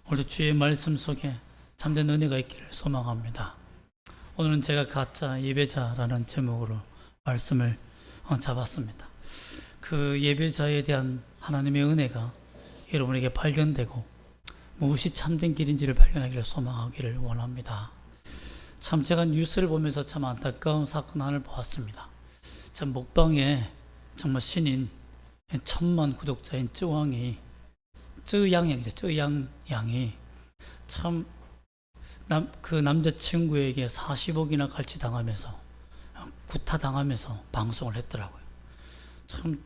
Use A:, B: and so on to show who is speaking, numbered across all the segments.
A: 오늘도 주의 말씀 속에 참된 은혜가 있기를 소망합니다. 오늘은 제가 가짜 예배자라는 제목으로 말씀을 잡았습니다. 그 예배자에 대한 하나님의 은혜가 여러분에게 발견되고 무엇이 참된 길인지를 발견하기를 소망하기를 원합니다. 참 제가 뉴스를 보면서 참 안타까운 사건 하나를 보았습니다. 참 먹방에 정말 신인 1000만 구독자인 쯔왕이 쯔양양이 참 그 남자친구에게 40억이나 갈취당하면서 구타당하면서 방송을 했더라고요. 참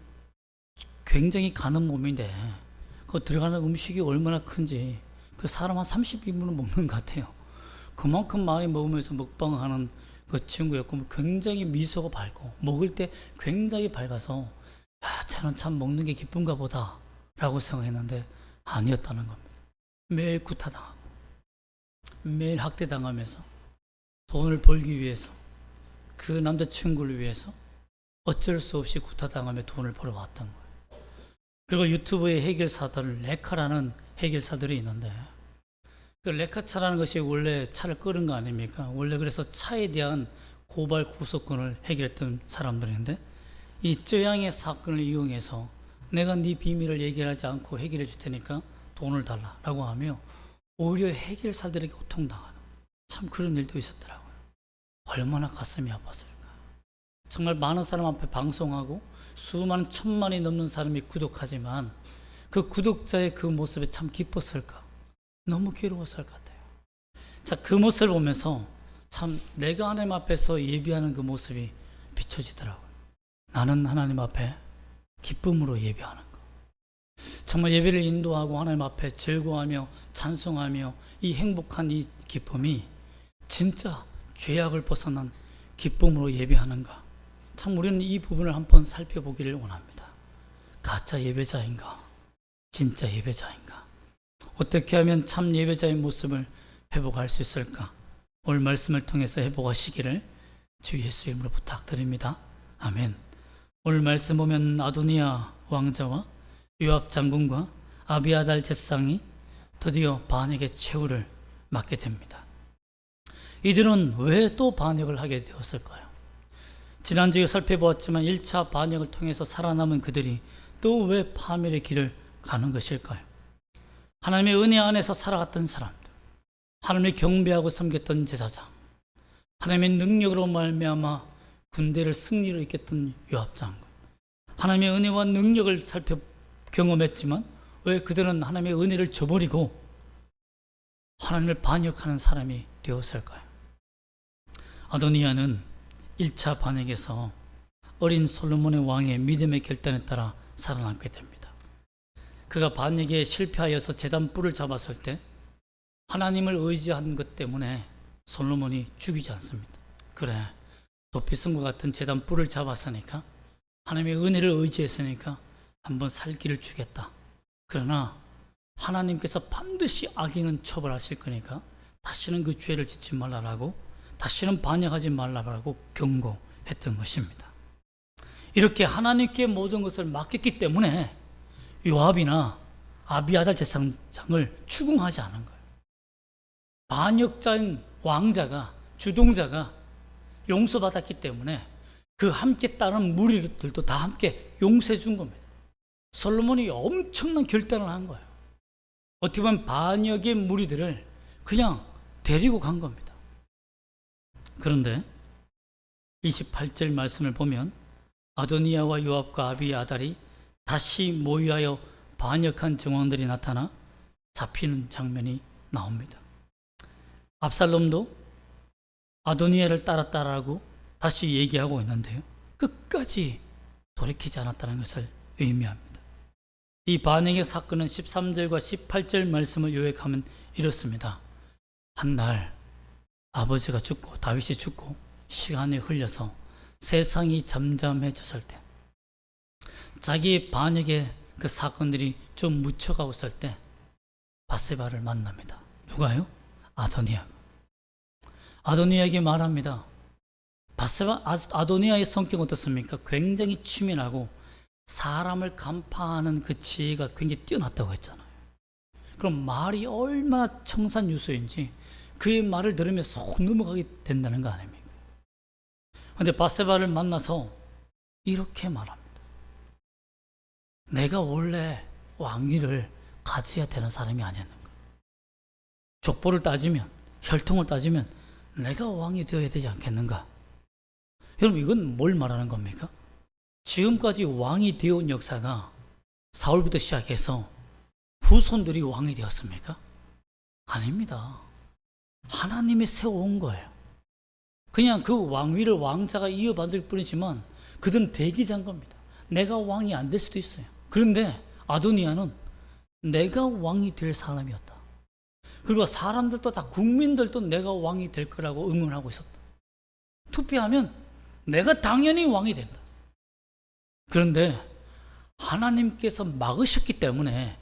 A: 굉장히 가는 몸인데 그 들어가는 음식이 얼마나 큰지 그 사람 한 30인분은 먹는 것 같아요. 그만큼 많이 먹으면서 먹방하는 그 친구였고 굉장히 미소가 밝고 먹을 때 굉장히 밝아서 야, 쟤는 참 먹는 게 기쁜가 보다 라고 생각했는데 아니었다는 겁니다. 매일 구타당하고 매일 학대당하면서 돈을 벌기 위해서 그 남자친구를 위해서 어쩔 수 없이 구타당하며 돈을 벌어왔던 거예요. 그리고 유튜브에 해결사들 레카라는 해결사들이 있는데 그 레카차라는 것이 원래 차를 끄는 거 아닙니까? 원래 그래서 차에 대한 고발 고소권을 해결했던 사람들인데 이 쯔양의 사건을 이용해서 내가 네 비밀을 얘기하지 않고 해결해 줄 테니까 돈을 달라라고 하며 오히려 해결사들에게 고통당하는 참 그런 일도 있었더라고요. 얼마나 가슴이 아팠을까. 정말 많은 사람 앞에 방송하고 수많은 천만이 넘는 사람이 구독하지만 그 구독자의 그 모습에 참 기뻤을까. 너무 괴로웠을 것 같아요. 자, 그 모습을 보면서 참 내가 하나님 앞에서 예배하는 그 모습이 비춰지더라고요. 나는 하나님 앞에 기쁨으로 예배하는 거. 정말 예배를 인도하고 하나님 앞에 즐거워하며 찬송하며 이 행복한 이 기쁨이 진짜 죄악을 벗어난 기쁨으로 예배하는가. 참 우리는 이 부분을 한번 살펴보기를 원합니다. 가짜 예배자인가? 진짜 예배자인가? 어떻게 하면 참 예배자의 모습을 회복할 수 있을까? 오늘 말씀을 통해서 회복하시기를 주 예수 이름으로 부탁드립니다. 아멘. 오늘 말씀 보면 아도니아 왕자와 요압 장군과 아비아달 제사장이 드디어 반역의 최후를 맞게 됩니다. 이들은 왜 또 반역을 하게 되었을까요? 지난주에 살펴보았지만 1차 반역을 통해서 살아남은 그들이 또 왜 파멸의 길을 가는 것일까요? 하나님의 은혜 안에서 살아갔던 사람들, 하나님의 경배하고 섬겼던 제사장, 하나님의 능력으로 말미암아 군대를 승리로 이끌었던 요압 장군, 하나님의 은혜와 능력을 경험했지만 왜 그들은 하나님의 은혜를 저버리고 하나님을 반역하는 사람이 되었을까요? 아도니아는 1차 반역에서 어린 솔로몬의 왕의 믿음의 결단에 따라 살아남게 됩니다. 그가 반역에 실패하여서 제단 뿔을 잡았을 때 하나님을 의지한 것 때문에 솔로몬이 죽이지 않습니다. 그래, 도피성과 같은 제단 뿔을 잡았으니까 하나님의 은혜를 의지했으니까 한번 살기를 주겠다. 그러나 하나님께서 반드시 악인은 처벌하실 거니까 다시는 그 죄를 짓지 말라라고, 다시는 반역하지 말라라고 경고했던 것입니다. 이렇게 하나님께 모든 것을 맡겼기 때문에 요압이나 아비아달 제사장을 추궁하지 않은 거예요. 반역자인 왕자가, 주동자가 용서받았기 때문에 그 함께 따른 무리들도 다 함께 용서해 준 겁니다. 솔로몬이 엄청난 결단을 한 거예요. 어떻게 보면 반역의 무리들을 그냥 데리고 간 겁니다. 그런데 28절 말씀을 보면 아도니아와 요압과 아비아달이 다시 모의하여 반역한 정황들이 나타나 잡히는 장면이 나옵니다. 압살롬도 아도니아를 따랐다라고 다시 얘기하고 있는데요. 끝까지 돌이키지 않았다는 것을 의미합니다. 이 반역의 사건은 13절과 18절 말씀을 요약하면 이렇습니다. 한날 아버지가 죽고 다윗이 죽고 시간이 흘려서 세상이 잠잠해졌을 때 자기의 반역의 그 사건들이 좀 묻혀가고 있을 때 바세바를 만납니다. 누가요? 아도니아에게 말합니다. 바세바, 아도니아의 성격은 어떻습니까? 굉장히 치밀하고 사람을 간파하는 그 지혜가 굉장히 뛰어났다고 했잖아요. 그럼 말이 얼마나 청산유수인지 그의 말을 들으면 쏙 넘어가게 된다는 거 아닙니까? 그런데 바세바를 만나서 이렇게 말합니다. 내가 원래 왕위를 가져야 되는 사람이 아니었는가? 족보를 따지면, 혈통을 따지면 내가 왕이 되어야 되지 않겠는가? 여러분, 이건 뭘 말하는 겁니까? 지금까지 왕이 되어온 역사가 사울부터 시작해서 후손들이 왕이 되었습니까? 아닙니다. 하나님이 세워온 거예요. 그냥 그 왕위를 왕자가 이어받을 뿐이지만 그들은 대기자인 겁니다. 내가 왕이 안 될 수도 있어요. 그런데 아도니아는 내가 왕이 될 사람이었다. 그리고 사람들도 다, 국민들도 내가 왕이 될 거라고 응원하고 있었다. 투표하면 내가 당연히 왕이 된다. 그런데 하나님께서 막으셨기 때문에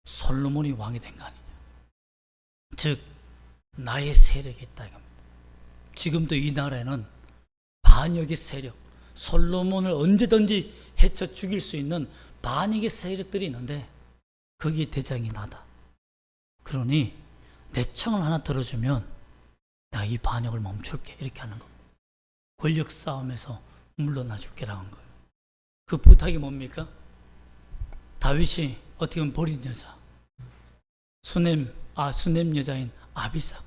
A: 솔로몬이 왕이 된 거 아니냐. 즉 나의 세력이 있다 이겁니다. 지금도 이 나라에는 반역의 세력, 솔로몬을 언제든지 해쳐 죽일 수 있는 반역의 세력들이 있는데 거기에 대장이 나다. 그러니 내 청을 하나 들어주면 내가 이 반역을 멈출게, 이렇게 하는 겁니다. 권력 싸움에서 물러나 줄게라고 한 거예요. 그 부탁이 뭡니까? 다윗이 어떻게 보면 버린 여자, 수냄 여자인 아비삭,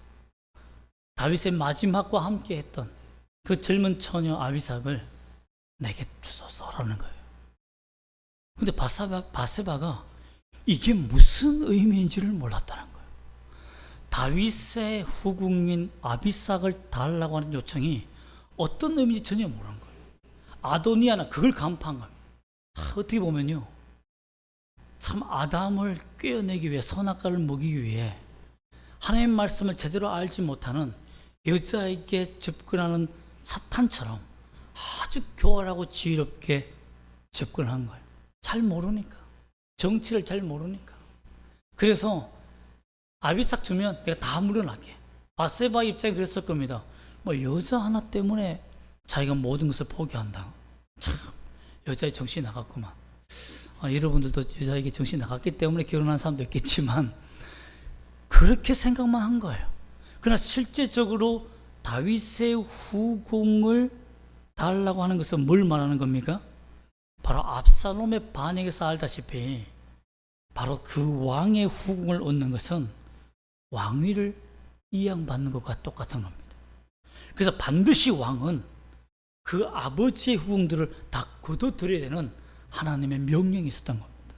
A: 다윗의 마지막과 함께 했던 그 젊은 처녀 아비삭을 내게 주소서라는 거예요. 근데 바세바가 이게 무슨 의미인지를 몰랐다는 거예요. 다윗의 후궁인 아비삭을 달라고 하는 요청이 어떤 의미인지 전혀 모르는 거예요. 아도니아는 그걸 간파한 겁니다. 어떻게 보면요, 참 아담을 꿰어내기 위해, 선악과를 먹이기 위해 하나님의 말씀을 제대로 알지 못하는 여자에게 접근하는 사탄처럼 아주 교활하고 지혜롭게 접근한 거예요. 잘 모르니까, 정치를 잘 모르니까. 그래서 아비삭 주면 내가 다 물어날게. 바세바 입장이 그랬을 겁니다. 뭐 여자 하나 때문에 자기가 모든 것을 포기한다. 참 여자의 정신이 나갔구만. 여러분들도 여자에게 정신이 나갔기 때문에 결혼한 사람도 있겠지만 그렇게 생각만 한 거예요. 그러나 실제적으로 다윗의 후궁을 달라고 하는 것은 뭘 말하는 겁니까? 바로 압살롬의 반역에서 알다시피 바로 그 왕의 후궁을 얻는 것은 왕위를 이양받는 것과 똑같은 겁니다. 그래서 반드시 왕은 그 아버지의 후궁들을 다 거둬들여야 되는 하나님의 명령이 있었던 겁니다.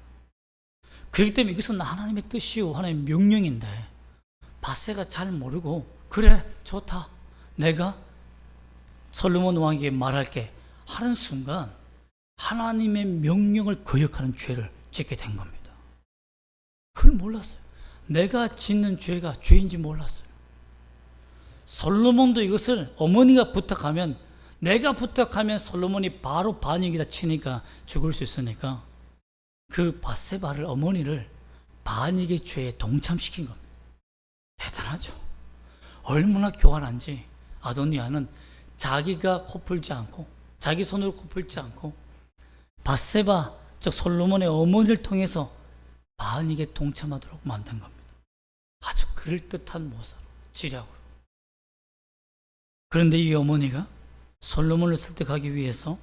A: 그렇기 때문에 이것은 하나님의 뜻이고 하나님의 명령인데 바세가 잘 모르고 그래 좋다 내가 솔로몬 왕에게 말할게 하는 순간 하나님의 명령을 거역하는 죄를 짓게 된 겁니다. 그걸 몰랐어요. 내가 짓는 죄가 죄인지 몰랐어요. 솔로몬도 이것을 어머니가 부탁하면, 내가 부탁하면 솔로몬이 바로 반역이다 치니까 죽을 수 있으니까 그 바세바를, 어머니를 반역의 죄에 동참시킨 겁니다. 대단하죠. 얼마나 교활한지 아도니아는 자기가 코풀지 않고, 자기 손으로 코풀지 않고 바세바, 즉 솔로몬의 어머니를 통해서 반역에 동참하도록 만든 겁니다. 아주 그럴듯한 모사로, 지략으로. 그런데 이 어머니가 솔로몬을 설득하기 위해서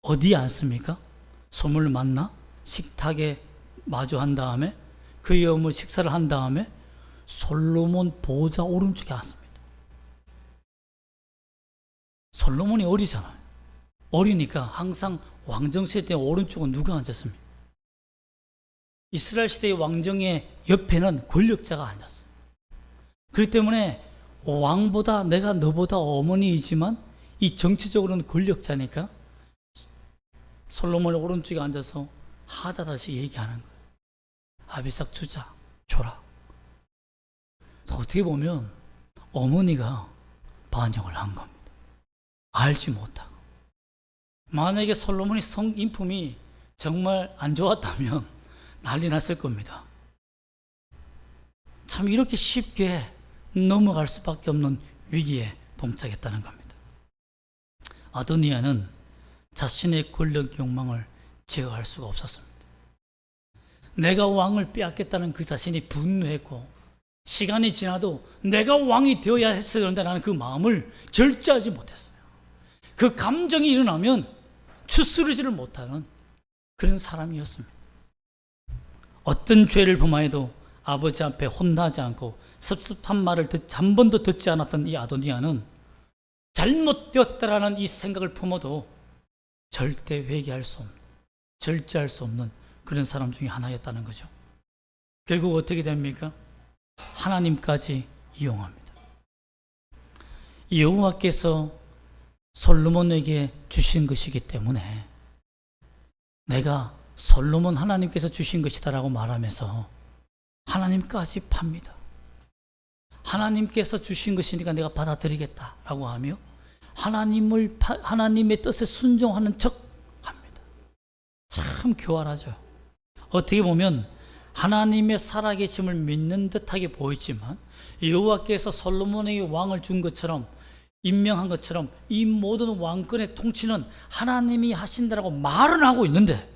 A: 어디에 앉습니까? 솔로몬을 만나 식탁에 마주한 다음에 그의 어머니 식사를 한 다음에 솔로몬 보좌 오른쪽에 앉습니다. 솔로몬이 어리잖아요. 어리니까 항상 왕정시대 때 오른쪽은 누가 앉았습니까? 이스라엘 시대의 왕정의 옆에는 권력자가 앉았어요. 그렇기 때문에 왕보다, 내가 너보다 어머니이지만 이 정치적으로는 권력자니까 솔로몬의 오른쪽에 앉아서 하다다시 얘기하는 거예요. 아비삭 주자, 줘라. 어떻게 보면 어머니가 반역을 한 겁니다. 알지 못하고. 만약에 솔로몬이 성인품이 정말 안 좋았다면 난리 났을 겁니다. 참 이렇게 쉽게 넘어갈 수밖에 없는 위기에 봉착했다는 겁니다. 아도니아는 자신의 권력 욕망을 제어할 수가 없었습니다. 내가 왕을 빼앗겠다는 그 자신이 분노했고, 시간이 지나도 내가 왕이 되어야 했어야 하는데 나는 그 마음을 절제하지 못했어요. 그 감정이 일어나면 추스르지를 못하는 그런 사람이었습니다. 어떤 죄를 범하여도 아버지 앞에 혼나지 않고 섭섭한 말을 한 번도 듣지 않았던 이 아도니아는 잘못되었다라는 이 생각을 품어도 절대 회개할 수 없는, 절제할 수 없는 그런 사람 중에 하나였다는 거죠. 결국 어떻게 됩니까? 하나님까지 이용합니다. 여호와께서 솔로몬에게 주신 것이기 때문에 내가 솔로몬 하나님께서 주신 것이다라고 말하면서 하나님까지 팝니다. 하나님께서 주신 것이니까 내가 받아들이겠다라고 하며 하나님의 뜻에 순종하는 척 합니다. 참 교활하죠. 어떻게 보면 하나님의 살아계심을 믿는 듯하게 보이지만 여호와께서 솔로몬에게 왕을 준 것처럼, 임명한 것처럼 이 모든 왕권의 통치는 하나님이 하신다라고 말은 하고 있는데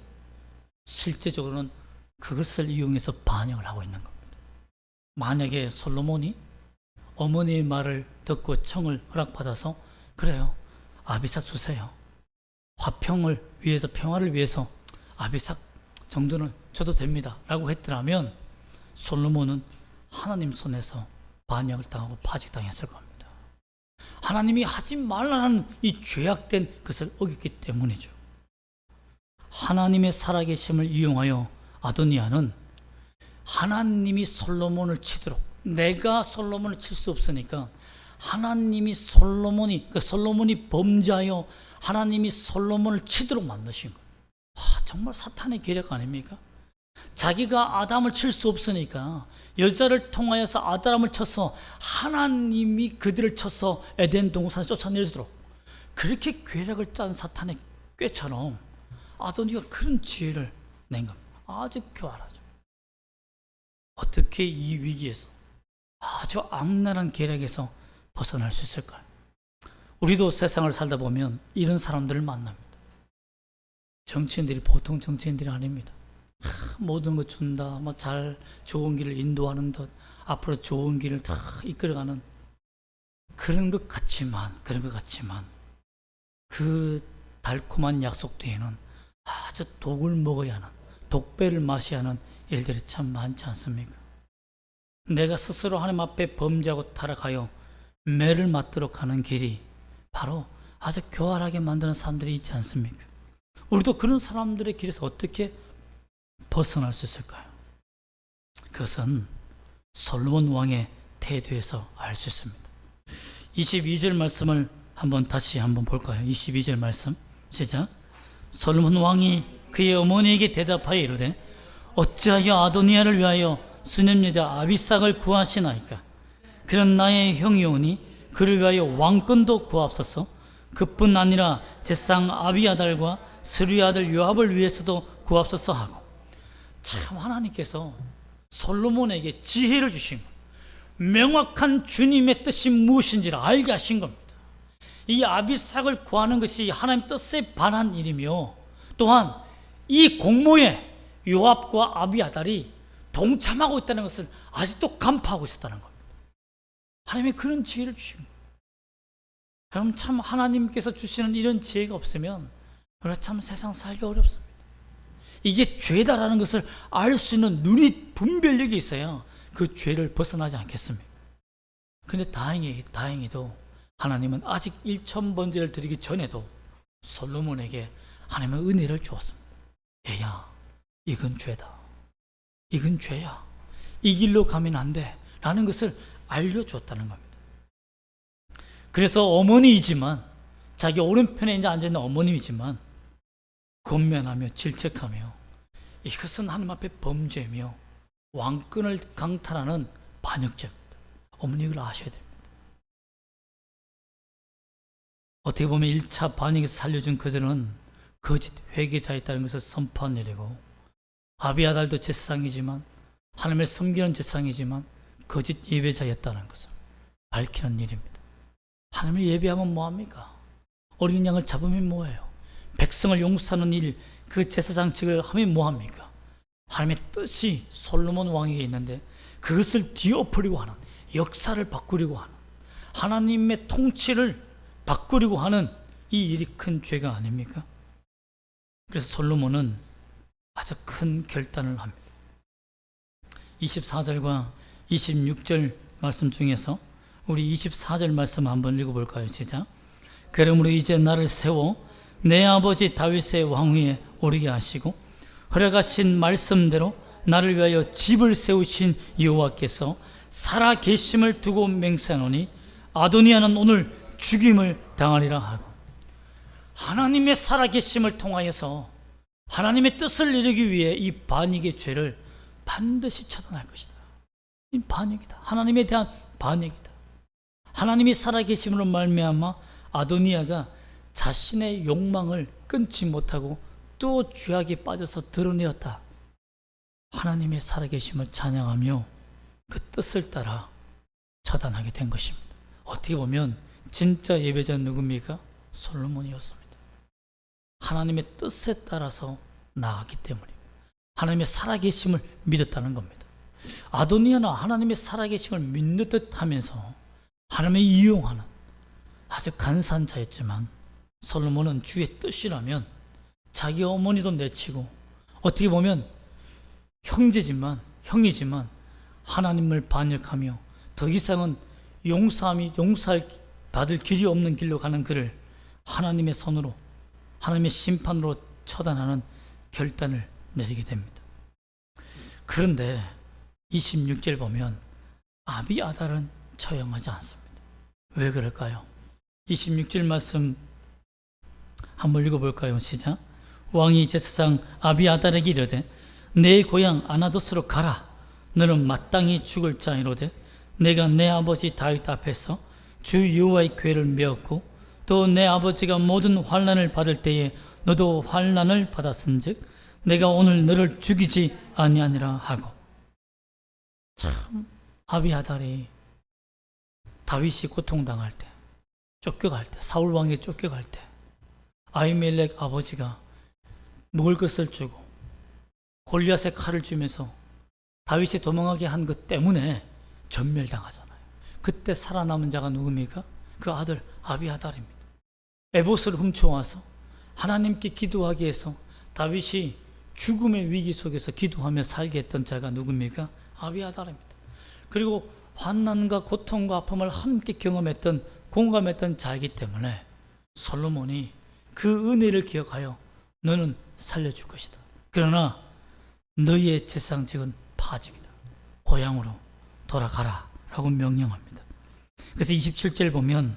A: 실제적으로는 그것을 이용해서 반역을 하고 있는 겁니다. 만약에 솔로몬이 어머니의 말을 듣고 청을 허락받아서 그래요, 아비삭 주세요, 화평을 위해서, 평화를 위해서 아비삭 정도는 줘도 됩니다 라고 했더라면 솔로몬은 하나님 손에서 반역을 당하고 파직당했을 겁니다. 하나님이 하지 말라는 이 죄악된 것을 어겼기 때문이죠. 하나님의 살아계심을 이용하여 아도니아는 하나님이 솔로몬을 치도록, 내가 솔로몬을 칠 수 없으니까 하나님이 솔로몬이 범죄하여 하나님이 솔로몬을 치도록 만드신 거예요. 정말 사탄의 계략 아닙니까? 자기가 아담을 칠 수 없으니까 여자를 통하여서 아담을 쳐서 하나님이 그들을 쳐서 에덴 동산에 쫓아내도록 그렇게 계략을 짠 사탄의 꾀처럼 아도니가 그런 지혜를 낸 겁니다. 아주 교활하죠. 어떻게 이 위기에서, 아주 악랄한 계략에서 벗어날 수 있을까요? 우리도 세상을 살다 보면 이런 사람들을 만납니다. 정치인들이 보통 정치인들이 아닙니다. 모든 거 준다, 잘 좋은 길을 인도하는 듯 앞으로 좋은 길을 다 이끌어가는 그런 것 같지만 그 달콤한 약속 뒤에는 아주 독을 먹어야 하는, 독배를 마셔야 하는 일들이 참 많지 않습니까? 내가 스스로 하나님 앞에 범죄하고 타락하여 매를 맞도록 하는 길이 바로 아주 교활하게 만드는 사람들이 있지 않습니까? 우리도 그런 사람들의 길에서 어떻게 벗어날 수 있을까요? 그것은 솔로몬 왕의 태도에서 알 수 있습니다. 22절 말씀을 다시 한번 볼까요? 22절 말씀 시작. 솔로몬 왕이 그의 어머니에게 대답하여 이르되 어찌하여 아도니아를 위하여 수냄 여자 아비삭을 구하시나이까? 그런 나의 형이오니 그를 위하여 왕권도 구하옵소서. 그뿐 아니라 제상 아비아달과 스루의 아들 요압을 위해서도 구하옵소서 하고. 참 하나님께서 솔로몬에게 지혜를 주신 것, 명확한 주님의 뜻이 무엇인지를 알게 하신 겁니다. 이 아비삭을 구하는 것이 하나님 뜻에 반한 일이며 또한 이 공모에 요압과 아비아달이 동참하고 있다는 것을 아직도 간파하고 있었다는 겁니다. 하나님이 그런 지혜를 주신 거예요. 그럼 참 하나님께서 주시는 이런 지혜가 없으면 우리가 참 세상 살기 어렵습니다. 이게 죄다라는 것을 알 수 있는 눈이 분별력이 있어야 그 죄를 벗어나지 않겠습니까? 그런데 다행히도 하나님은 아직 1,000번제를 드리기 전에도 솔로몬에게 하나님의 은혜를 주었습니다. 얘야, 이건 죄다. 이건 죄야. 이 길로 가면 안 돼. 라는 것을 알려주었다는 겁니다. 그래서 어머니이지만, 자기 오른편에 이제 앉아있는 어머님이지만 권면하며 질책하며 이것은 하나님 앞에 범죄며 왕권을 강탈하는 반역죄입니다. 어머니 이걸 아셔야 됩니다. 어떻게 보면 1차 반역에서 살려준 그들은 거짓 회개자였다는 것을 선포한 일이고, 아비아달도 제사장이지만, 하나님을 섬기는 제사장이지만 거짓 예배자였다는 것을 밝히는 일입니다. 하나님을 예배하면 뭐합니까? 어린 양을 잡으면 뭐예요? 백성을 용서하는 일, 그 제사장직을 하면 뭐합니까? 하나님의 뜻이 솔로몬 왕에게 있는데 그것을 뒤엎으려고 하는, 역사를 바꾸려고 하는, 하나님의 통치를 바꾸려고 하는 이 일이 큰 죄가 아닙니까? 그래서 솔로몬은 아주 큰 결단을 합니다. 24절과 26절 말씀 중에서 우리 24절 말씀 한번 읽어볼까요? 시작. 그러므로 이제 나를 세워 내 아버지 다윗의 왕위에 오르게 하시고 허락하신 말씀대로 나를 위하여 집을 세우신 여호와께서 살아 계심을 두고 맹세하노니 아도니아는 오늘 죽임을 당하리라 하고, 하나님의 살아 계심을 통하여서 하나님의 뜻을 이루기 위해 이 반역의 죄를 반드시 처단할 것이다. 이 반역이다. 하나님에 대한 반역이다. 하나님이 살아 계심으로 말미암아 아도니아가 자신의 욕망을 끊지 못하고 또 죄악에 빠져서 드러내었다. 하나님의 살아계심을 찬양하며 그 뜻을 따라 처단하게 된 것입니다. 어떻게 보면 진짜 예배자는 누굽니까? 솔로몬이었습니다. 하나님의 뜻에 따라서 나아갔기 때문입니다. 하나님의 살아계심을 믿었다는 겁니다. 아도니아는 하나님의 살아계심을 믿는 듯 하면서 하나님을 이용하는 아주 간사한 자였지만, 솔로몬은 주의 뜻이라면 자기 어머니도 내치고 어떻게 보면 형이지만 하나님을 반역하며 더 이상은 용서할 받을 길이 없는 길로 가는 그를 하나님의 손으로, 하나님의 심판으로 처단하는 결단을 내리게 됩니다. 그런데 26절 보면 아비아달은 처형하지 않습니다. 왜 그럴까요? 26절 말씀 한번 읽어볼까요? 시작. 왕이 제사장 아비아달에게 이르되 내 고향 아나도스로 가라. 너는 마땅히 죽을 자이로되 내가 내 아버지 다윗 앞에서 주 여호와의 궤를 메었고 또 내 아버지가 모든 환난을 받을 때에 너도 환난을 받았은즉 내가 오늘 너를 죽이지 아니하니라 하고. 참, 아비아달이 다윗이 고통당할 때, 쫓겨갈 때, 사울 왕에게 쫓겨갈 때 아히멜렉 아버지가 먹을 것을 주고 골리앗의 칼을 주면서 다윗이 도망하게 한 것 때문에 전멸당하잖아요. 그때 살아남은 자가 누굽니까? 그 아들 아비아달입니다. 에봇을 훔쳐와서 하나님께 기도하게 해서 다윗이 죽음의 위기 속에서 기도하며 살게 했던 자가 누굽니까? 아비아달입니다. 그리고 환난과 고통과 아픔을 함께 경험했던, 공감했던 자이기 때문에 솔로몬이 그 은혜를 기억하여 너는 살려줄 것이다. 그러나 너희의 제사장직은 파직이다. 고향으로 돌아가라 라고 명령합니다. 그래서 27절 보면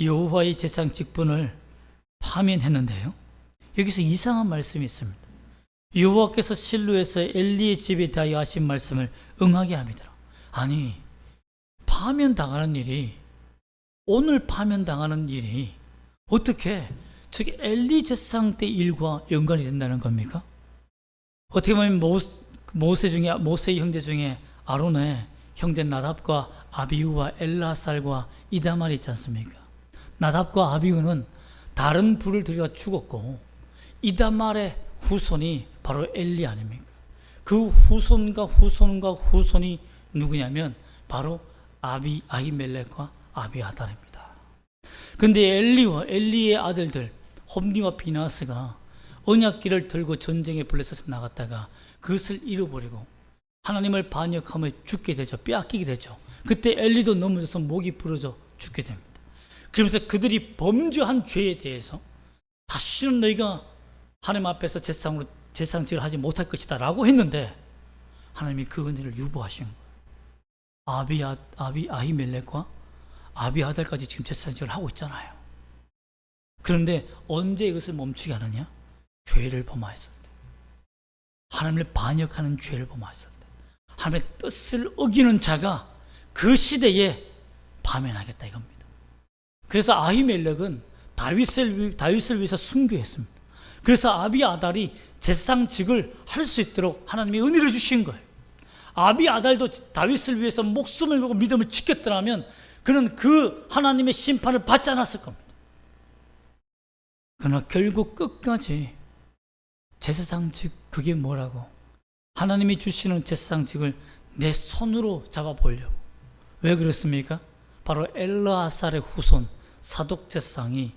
A: 여호와의 제사장 직분을 파면했는데요, 여기서 이상한 말씀이 있습니다. 여호와께서 실로에서 엘리의 집에 대하여 하신 말씀을 응하게 합니다. 아니, 파면당하는 일이, 오늘 파면당하는 일이 어떻게 즉 엘리 제사장 때 일과 연관이 된다는 겁니까? 어떻게 보면 모세의 형제 중에 아론의 형제 나답과 아비후와 엘라살과 이다말이 있지 않습니까? 나답과 아비후는 다른 불을 들여 죽었고 이다말의 후손이 바로 엘리 아닙니까? 그 후손과 후손이 누구냐면 바로 아히멜렉과 아비아달입니다. 그런데 엘리의 아들들 홈니와 비나스가 언약궤를 들고 전쟁에 불러서 나갔다가 그것을 잃어버리고 하나님을 반역하며 죽게 되죠. 빼앗기게 되죠. 그때 엘리도 넘어져서 목이 부러져 죽게 됩니다. 그러면서 그들이 범죄한 죄에 대해서 다시는 너희가 하나님 앞에서 제사장직을 하지 못할 것이다 라고 했는데 하나님이 그 은혜를 유보하신 거예요. 아히멜렉과 아비아달까지 지금 제사장직을 하고 있잖아요. 그런데 언제 이것을 멈추게 하느냐? 죄를 범하였을 때, 하나님을 반역하는 죄를 범하였을 때, 하나님의 뜻을 어기는 자가 그 시대에 파면하겠다 이겁니다. 그래서 아히멜렉은 다윗을 위해서 순교했습니다. 그래서 아비아달이 제사장직을 할 수 있도록 하나님이 은혜를 주신 거예요. 아비아달도 다윗을 위해서 목숨을 걸고 믿음을 지켰더라면 그는 그 하나님의 심판을 받지 않았을 겁니다. 그러나 결국 끝까지 제사장직 그게 뭐라고? 하나님이 주시는 제사장직을 내 손으로 잡아보려고. 왜 그렇습니까? 바로 엘르아살의 후손 사독 제사장이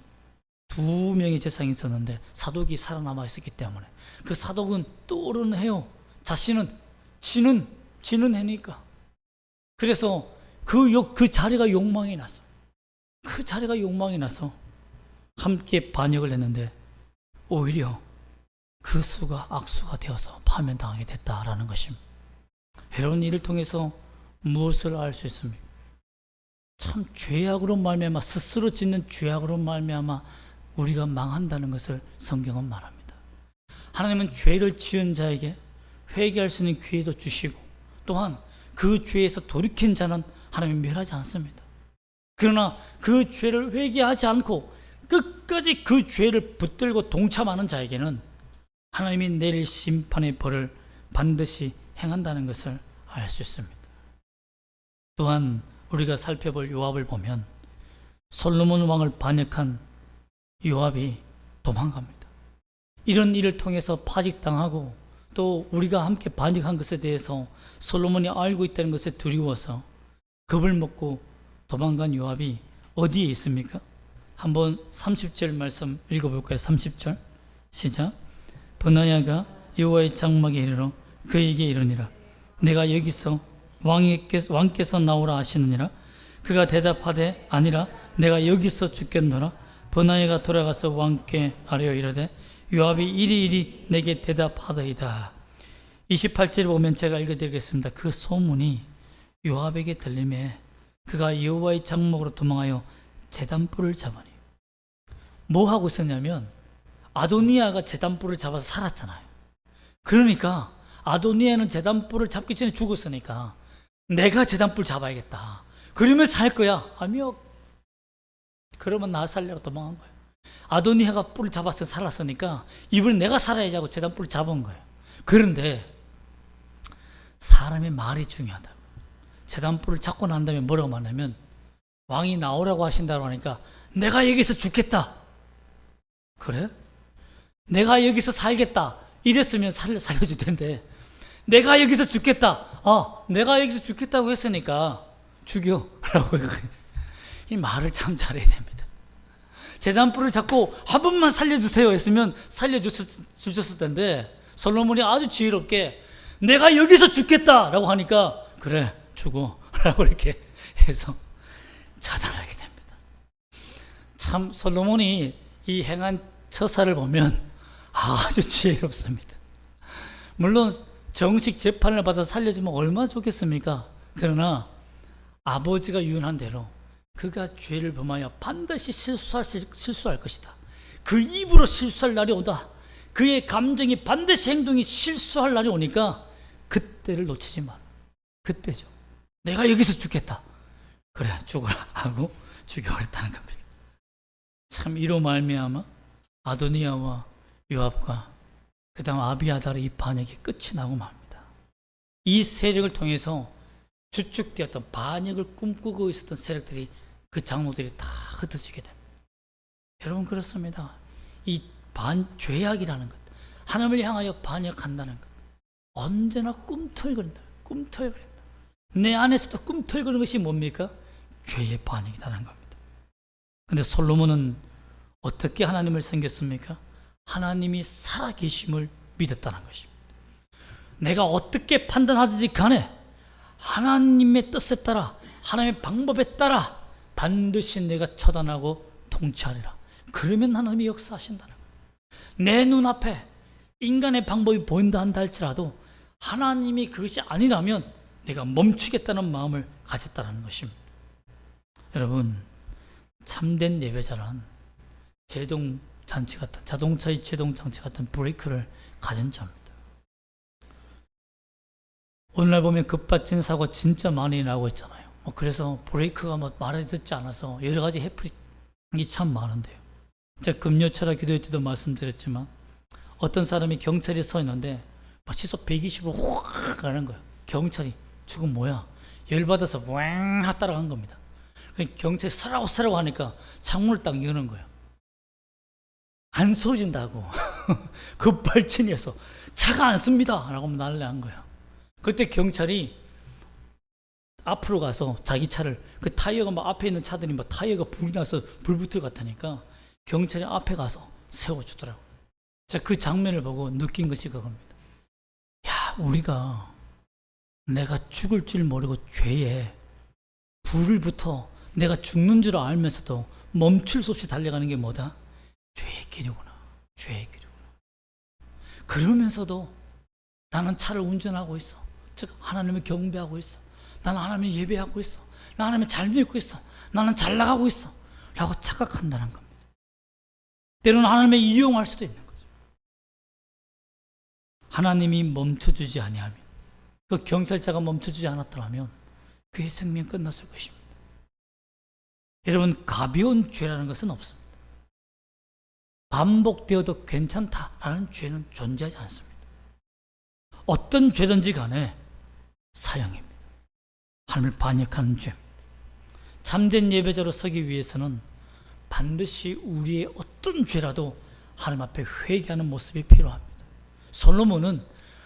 A: 2명의 제사장이 있었는데 사독이 살아남아 있었기 때문에 그 사독은 떠오르는 해요. 자신은 지는 해니까. 그래서 그 자리가 욕망이 나서 함께 반역을 했는데 오히려 그 수가 악수가 되어서 파면당하게 됐다라는 것입니다. 여러분, 이를 통해서 무엇을 알 수 있습니까? 참 죄악으로 말미암아, 스스로 짓는 죄악으로 말미암아 우리가 망한다는 것을 성경은 말합니다. 하나님은 죄를 지은 자에게 회개할 수 있는 기회도 주시고 또한 그 죄에서 돌이킨 자는 하나님이 멸하지 않습니다. 그러나 그 죄를 회개하지 않고 끝까지 그 죄를 붙들고 동참하는 자에게는 하나님이 내릴 심판의 벌을 반드시 행한다는 것을 알 수 있습니다. 또한 우리가 살펴볼 요압을 보면 솔로몬 왕을 반역한 요압이 도망갑니다. 이런 일을 통해서 파직당하고 또 우리가 함께 반역한 것에 대해서 솔로몬이 알고 있다는 것에 두려워서 겁을 먹고 도망간 요압이 어디에 있습니까? 한번 30절 말씀 읽어볼까요? 30절 시작. 브나야가 여호와의 장막에 이르러 그에게 이르니라. 내가 여기서 왕께서 나오라 하시느니라. 그가 대답하되 아니라 내가 여기서 죽겠노라. 브나야가 돌아가서 왕께 아뢰어 이르되 요압이 이리이리 내게 대답하더이다. 28절에 보면 제가 읽어드리겠습니다. 그 소문이 요압에게 들림에 그가 여호와의 장막으로 도망하여 제단불을 잡으니. 뭐 하고 있었냐면 아도니아가 제단불을 잡아서 살았잖아요. 그러니까 아도니아는 제단불을 잡기 전에 죽었으니까 내가 제단불 잡아야겠다. 그러면 살 거야. 아니요. 그러면 나 살려고 도망한 거예요. 아도니아가 뿔을 잡았어 살았으니까 이번엔 내가 살아야지 하고 제단불을 잡은 거예요. 그런데 사람의 말이 중요하다. 제단불을 잡고 난 다음에 뭐라고 말하냐면 왕이 나오라고 하신다고 하니까 내가 여기서 죽겠다. 그래? 내가 여기서 살겠다. 이랬으면 살려줄 텐데 내가 여기서 죽겠다. 내가 여기서 죽겠다고 했으니까 죽여. 라고 이 말을 참 잘해야 됩니다. 제단불을 잡고 한 번만 살려주세요 했으면 살려주셨을 텐데 솔로몬이 아주 지혜롭게 내가 여기서 죽겠다라고 하니까 그래 죽어 라고 이렇게 해서 처단하게 됩니다. 참 솔로몬이 이 행한 처사를 보면 아주 지혜롭습니다. 물론 정식 재판을 받아서 살려주면 얼마나 좋겠습니까? 그러나 아버지가 유언한 대로 그가 죄를 범하여 반드시 실수할 것이다. 그 입으로 실수할 날이 오다. 그의 감정이 반드시 행동이 실수할 날이 오니까 그때를 놓치지 마라. 그때죠. 내가 여기서 죽겠다. 그래 죽어라 하고 죽여버렸다는 겁니다. 참 이로 말미암아 아도니아와 요압과 그 다음 아비아달의 이 반역의 끝이 나고 맙니다. 이 세력을 통해서 주축되었던 반역을 꿈꾸고 있었던 세력들이 그 장로들이 다 흩어지게 됩니다. 여러분 그렇습니다. 이 죄악이라는 것, 하나님을 향하여 반역한다는 것, 언제나 꿈틀거린다. 내 안에서도 꿈틀거리는 것이 뭡니까? 죄의 반역이라는 겁니다. 그런데 솔로몬은 어떻게 하나님을 섬겼습니까? 하나님이 살아계심을 믿었다는 것입니다. 내가 어떻게 판단하든지 간에 하나님의 뜻에 따라 하나님의 방법에 따라 반드시 내가 처단하고 통치하리라. 그러면 하나님이 역사하신다는 거예요. 내 눈앞에 인간의 방법이 보인다 한다 할지라도 하나님이 그것이 아니라면 내가 멈추겠다는 마음을 가졌다는 것입니다. 여러분 참된 예배자란 자동차의 제동장치 같은 브레이크를 가진 자입니다. 오늘날 보면 급발진 사고 진짜 많이 나고 있잖아요. 그래서 브레이크가 말을 듣지 않아서 여러 가지 해프닝이 참 많은데요. 제가 금요철야 기도회 때도 말씀드렸지만 어떤 사람이 경찰이 서 있는데 시속 120으로 확 가는 거예요. 경찰이 지금 뭐야? 열받아서 왕 따라간 겁니다. 경찰이 서라고 하니까 창문을 딱 여는 거예요. 안 서진다고. 급발진해서 차가 안 씁니다 라고 난리한 거야. 그때 경찰이 앞으로 가서 자기 차를, 그 타이어가 막 앞에 있는 차들이 막 타이어가 불이 나서 불 붙을 것 같으니까 경찰이 앞에 가서 세워주더라고. 제가 그 장면을 보고 느낀 것이 그겁니다. 야, 우리가 내가 죽을 줄 모르고 죄에 불을 붙어 내가 죽는 줄 알면서도 멈출 수 없이 달려가는 게 뭐다? 죄의 길이구나. 죄의 길이구나. 그러면서도 나는 차를 운전하고 있어. 즉 하나님을 경배하고 있어. 나는 하나님을 예배하고 있어. 나는 하나님을 잘 믿고 있어. 나는 잘 나가고 있어 라고 착각한다는 겁니다. 때로는 하나님을 이용할 수도 있는 거죠. 하나님이 멈춰주지 아니하면, 그 경찰차가 멈춰주지 않았더라면 그의 생명 끝났을 것입니다. 여러분, 가벼운 죄라는 것은 없습니다. 반복되어도 괜찮다라는 죄는 존재하지 않습니다. 어떤 죄든지 간에 사형입니다. 하나님을 반역하는 죄. 참된 예배자로 서기 위해서는 반드시 우리의 어떤 죄라도 하나님 앞에 회개하는 모습이 필요합니다. 솔로몬은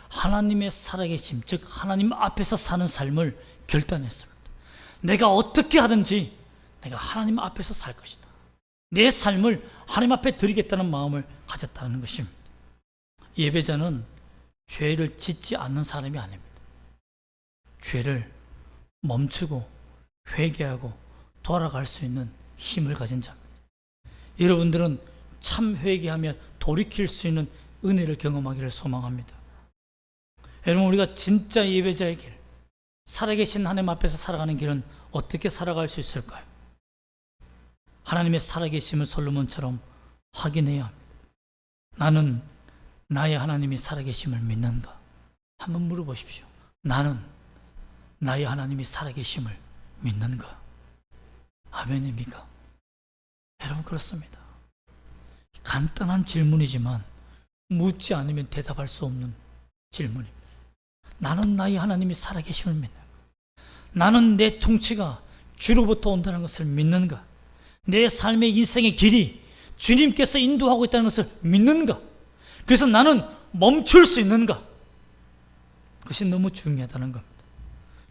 A: 하나님의 살아계심, 즉 하나님 앞에서 사는 삶을 결단했습니다. 내가 어떻게 하든지 내가 하나님 앞에서 살 것이다. 내 삶을 하나님 앞에 드리겠다는 마음을 가졌다는 것입니다. 예배자는 죄를 짓지 않는 사람이 아닙니다. 죄를 멈추고 회개하고 돌아갈 수 있는 힘을 가진 자입니다. 여러분들은 참 회개하며 돌이킬 수 있는 은혜를 경험하기를 소망합니다. 여러분, 우리가 진짜 예배자의 길, 살아계신 하나님 앞에서 살아가는 길은 어떻게 살아갈 수 있을까요? 하나님의 살아계심을 솔로몬처럼 확인해야 합니다. 나는 나의 하나님이 살아계심을 믿는가? 한번 물어보십시오. 나는 나의 하나님이 살아계심을 믿는가? 아멘입니까? 여러분, 그렇습니다. 간단한 질문이지만 묻지 않으면 대답할 수 없는 질문입니다. 나는 나의 하나님이 살아계심을 믿는가? 나는 내 통치가 주로부터 온다는 것을 믿는가? 내 삶의 인생의 길이 주님께서 인도하고 있다는 것을 믿는가? 그래서 나는 멈출 수 있는가? 그것이 너무 중요하다는 겁니다.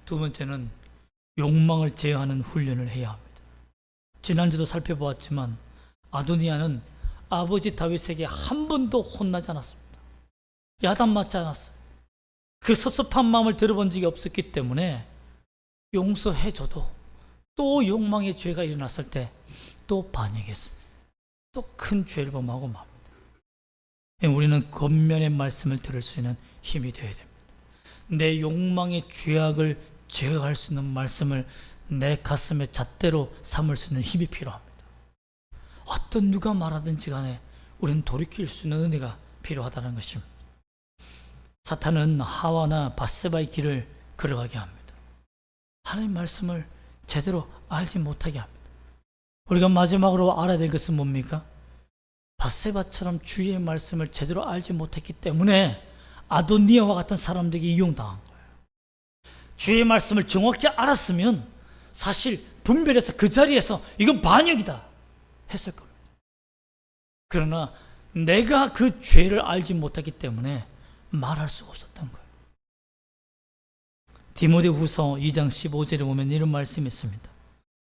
A: 두 번째는 욕망을 제어하는 훈련을 해야 합니다. 지난주도 살펴보았지만 아도니아는 아버지 다윗에게 한 번도 혼나지 않았습니다. 야단 맞지 않았어요. 그 섭섭한 마음을 들어본 적이 없었기 때문에 용서해줘도 또 욕망의 죄가 일어났을 때 또 반역했습니다. 또 큰 죄를 범하고 맙니다. 우리는 겉면의 말씀을 들을 수 있는 힘이 되어야 됩니다. 내 욕망의 죄악을 제어할 수 있는 말씀을 내 가슴에 잣대로 삼을 수 있는 힘이 필요합니다. 어떤 누가 말하든지 간에 우리는 돌이킬 수 있는 은혜가 필요하다는 것입니다. 사탄은 하와나 밧세바의 길을 걸어가게 합니다. 하나님의 말씀을 제대로 알지 못하게 합니다. 우리가 마지막으로 알아야 될 것은 뭡니까? 밧세바처럼 주의 말씀을 제대로 알지 못했기 때문에 아도니아와 같은 사람들에게 이용당한 거예요. 주의 말씀을 정확히 알았으면 사실 분별해서 그 자리에서 이건 반역이다 했을 겁니다. 그러나 내가 그 죄를 알지 못했기 때문에 말할 수가 없었던 거예요. 디모데후서 2장 15절에 보면 이런 말씀이 있습니다.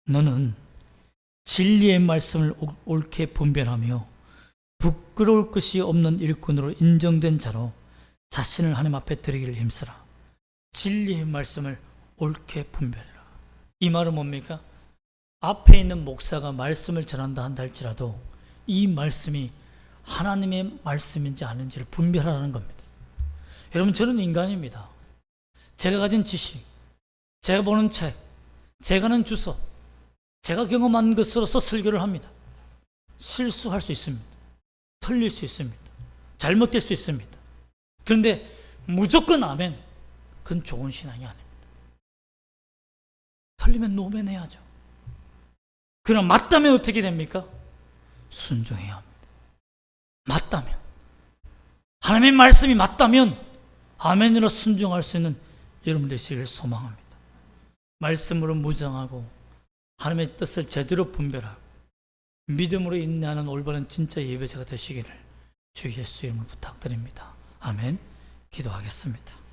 A: 너는 진리의 말씀을 옳게 분별하며 부끄러울 것이 없는 일꾼으로 인정된 자로 자신을 하나님 앞에 드리기를 힘쓰라. 진리의 말씀을 옳게 분별해라. 이 말은 뭡니까? 앞에 있는 목사가 말씀을 전한다 한다 할지라도 이 말씀이 하나님의 말씀인지 아닌지를 분별하라는 겁니다. 여러분, 저는 인간입니다. 제가 가진 지식, 제가 보는 책, 제가 가는 주소, 제가 경험한 것으로서 설교를 합니다. 실수할 수 있습니다. 틀릴 수 있습니다. 잘못될 수 있습니다. 그런데 무조건 아멘, 그건 좋은 신앙이 아닙니다. 틀리면 노면해야죠. 그럼 맞다면 어떻게 됩니까? 순종해야 합니다. 맞다면, 하나님의 말씀이 맞다면 아멘으로 순종할 수 있는 여러분 되시기를 소망합니다. 말씀으로 무장하고 하나님의 뜻을 제대로 분별하고 믿음으로 인내하는 올바른 진짜 예배자가 되시기를 주 예수 이름으로 부탁드립니다. 아멘. 기도하겠습니다.